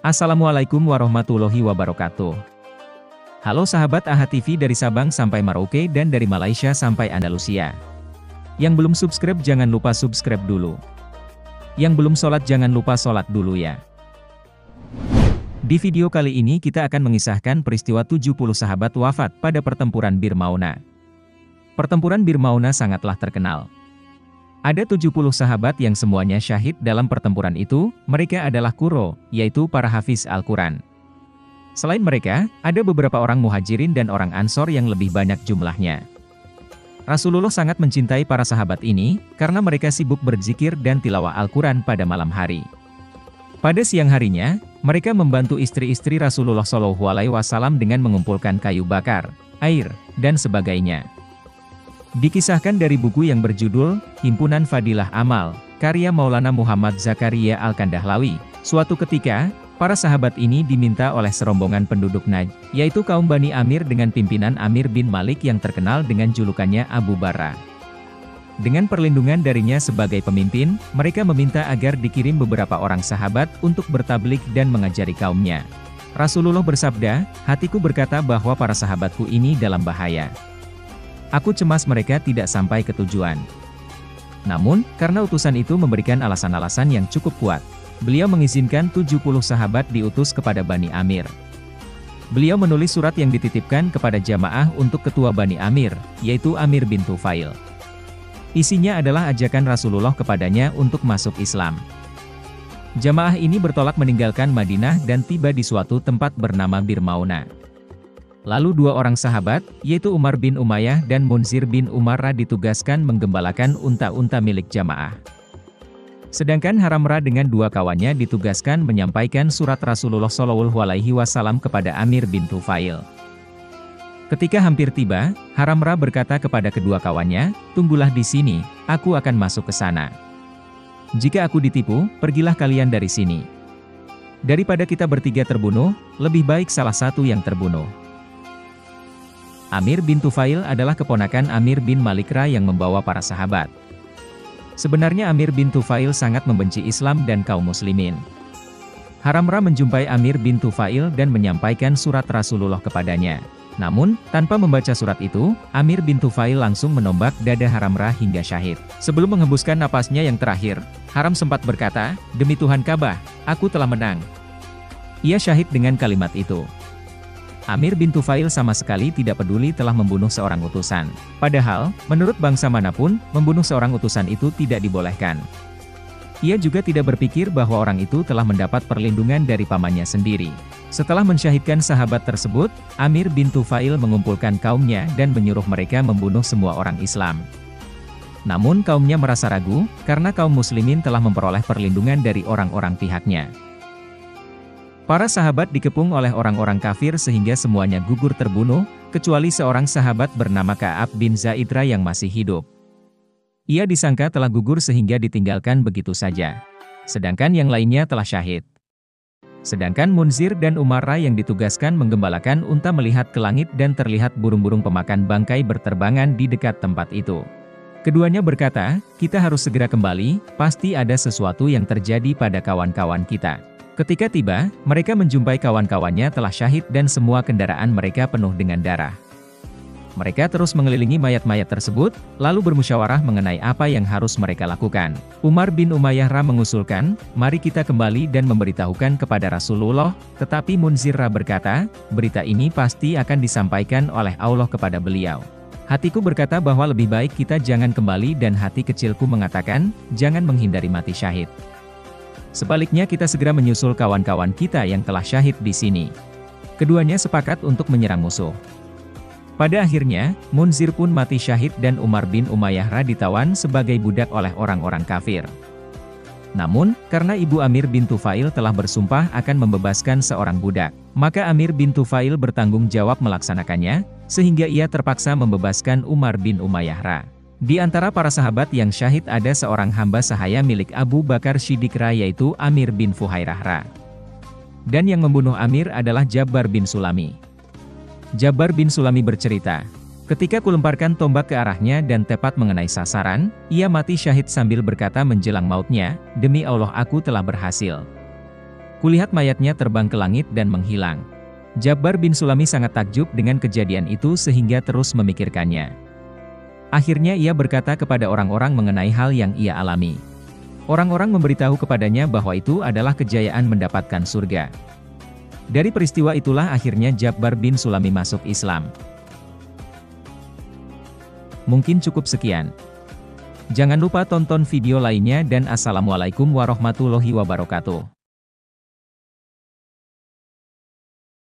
Assalamualaikum warahmatullahi wabarakatuh. Halo sahabat AHA TV dari Sabang sampai Merauke dan dari Malaysia sampai Andalusia. Yang belum subscribe jangan lupa subscribe dulu. Yang belum sholat jangan lupa sholat dulu ya. Di video kali ini kita akan mengisahkan peristiwa 70 sahabat wafat pada pertempuran Bir Mauna. Pertempuran Bir Mauna sangatlah terkenal. Ada 70 sahabat yang semuanya syahid dalam pertempuran itu, mereka adalah Qurra, yaitu para hafiz Al-Quran. Selain mereka, ada beberapa orang muhajirin dan orang ansor yang lebih banyak jumlahnya. Rasulullah sangat mencintai para sahabat ini, karena mereka sibuk berzikir dan tilawah Al-Quran pada malam hari. Pada siang harinya, mereka membantu istri-istri Rasulullah SAW dengan mengumpulkan kayu bakar, air, dan sebagainya. Dikisahkan dari buku yang berjudul Himpunan Fadilah Amal, karya Maulana Muhammad Zakaria Al-Kandahlawi, suatu ketika, para sahabat ini diminta oleh serombongan penduduk Najd, yaitu kaum Bani Amir dengan pimpinan Amir bin Malik yang terkenal dengan julukannya Abu Barrah. Dengan perlindungan darinya sebagai pemimpin, mereka meminta agar dikirim beberapa orang sahabat untuk bertablik dan mengajari kaumnya. Rasulullah bersabda, "Hatiku berkata bahwa para sahabatku ini dalam bahaya. Aku cemas mereka tidak sampai ke tujuan." Namun, karena utusan itu memberikan alasan-alasan yang cukup kuat, beliau mengizinkan 70 sahabat diutus kepada Bani Amir. Beliau menulis surat yang dititipkan kepada jamaah untuk ketua Bani Amir, yaitu Amir bin Tufail. Isinya adalah ajakan Rasulullah kepadanya untuk masuk Islam. Jamaah ini bertolak meninggalkan Madinah dan tiba di suatu tempat bernama Bir Mauna. Lalu dua orang sahabat, yaitu Umar bin Umayyah dan Munzir bin Umarrah ditugaskan menggembalakan unta-unta milik jamaah. Sedangkan Haramrah dengan dua kawannya ditugaskan menyampaikan surat Rasulullah SAW kepada Amir bin Tufail. Ketika hampir tiba, Haramrah berkata kepada kedua kawannya, "Tunggulah di sini, aku akan masuk ke sana. Jika aku ditipu, pergilah kalian dari sini. Daripada kita bertiga terbunuh, lebih baik salah satu yang terbunuh." Amir bin Tufail adalah keponakan Amir bin Malikra yang membawa para sahabat. Sebenarnya Amir bin Tufail sangat membenci Islam dan kaum muslimin. Haramrah menjumpai Amir bin Tufail dan menyampaikan surat Rasulullah kepadanya. Namun, tanpa membaca surat itu, Amir bin Tufail langsung menombak dada Haramrah hingga syahid. Sebelum menghembuskan napasnya yang terakhir, Haram sempat berkata, "Demi Tuhan Ka'bah, aku telah menang." Ia syahid dengan kalimat itu. Amir bin Tufail sama sekali tidak peduli telah membunuh seorang utusan. Padahal, menurut bangsa manapun, membunuh seorang utusan itu tidak dibolehkan. Ia juga tidak berpikir bahwa orang itu telah mendapat perlindungan dari pamannya sendiri. Setelah mensyahidkan sahabat tersebut, Amir bin Tufail mengumpulkan kaumnya dan menyuruh mereka membunuh semua orang Islam. Namun kaumnya merasa ragu, karena kaum muslimin telah memperoleh perlindungan dari orang-orang pihaknya. Para sahabat dikepung oleh orang-orang kafir sehingga semuanya gugur terbunuh, kecuali seorang sahabat bernama Ka'ab bin Zaidra yang masih hidup. Ia disangka telah gugur sehingga ditinggalkan begitu saja. Sedangkan yang lainnya telah syahid. Sedangkan Munzir dan Umarrah yang ditugaskan menggembalakan unta melihat ke langit dan terlihat burung-burung pemakan bangkai berterbangan di dekat tempat itu. Keduanya berkata, "Kita harus segera kembali, pasti ada sesuatu yang terjadi pada kawan-kawan kita." Ketika tiba, mereka menjumpai kawan-kawannya telah syahid dan semua kendaraan mereka penuh dengan darah. Mereka terus mengelilingi mayat-mayat tersebut, lalu bermusyawarah mengenai apa yang harus mereka lakukan. Umar bin Umayyah mengusulkan, "Mari kita kembali dan memberitahukan kepada Rasulullah," tetapi Munzirah berkata, "Berita ini pasti akan disampaikan oleh Allah kepada beliau." Hatiku berkata bahwa lebih baik kita jangan kembali dan hati kecilku mengatakan, jangan menghindari mati syahid. Sebaliknya kita segera menyusul kawan-kawan kita yang telah syahid di sini. Keduanya sepakat untuk menyerang musuh. Pada akhirnya, Munzir pun mati syahid dan Umar bin Umayyah ditawan sebagai budak oleh orang-orang kafir. Namun, karena ibu Amir bin Tufail telah bersumpah akan membebaskan seorang budak, maka Amir bin Tufail bertanggung jawab melaksanakannya, sehingga ia terpaksa membebaskan Umar bin Umayyah. Di antara para sahabat yang syahid ada seorang hamba sahaya milik Abu Bakar Shiddiq yaitu Amir bin Fuhairah. Dan yang membunuh Amir adalah Jabbar bin Sulami. Jabbar bin Sulami bercerita, "Ketika kulemparkan tombak ke arahnya dan tepat mengenai sasaran, ia mati syahid sambil berkata menjelang mautnya, 'Demi Allah aku telah berhasil.' Kulihat mayatnya terbang ke langit dan menghilang. Jabbar bin Sulami sangat takjub dengan kejadian itu sehingga terus memikirkannya. Akhirnya ia berkata kepada orang-orang mengenai hal yang ia alami. Orang-orang memberitahu kepadanya bahwa itu adalah kejayaan mendapatkan surga. Dari peristiwa itulah akhirnya Jabbar bin Sulami masuk Islam. Mungkin cukup sekian. Jangan lupa tonton video lainnya dan Assalamualaikum warahmatullahi wabarakatuh.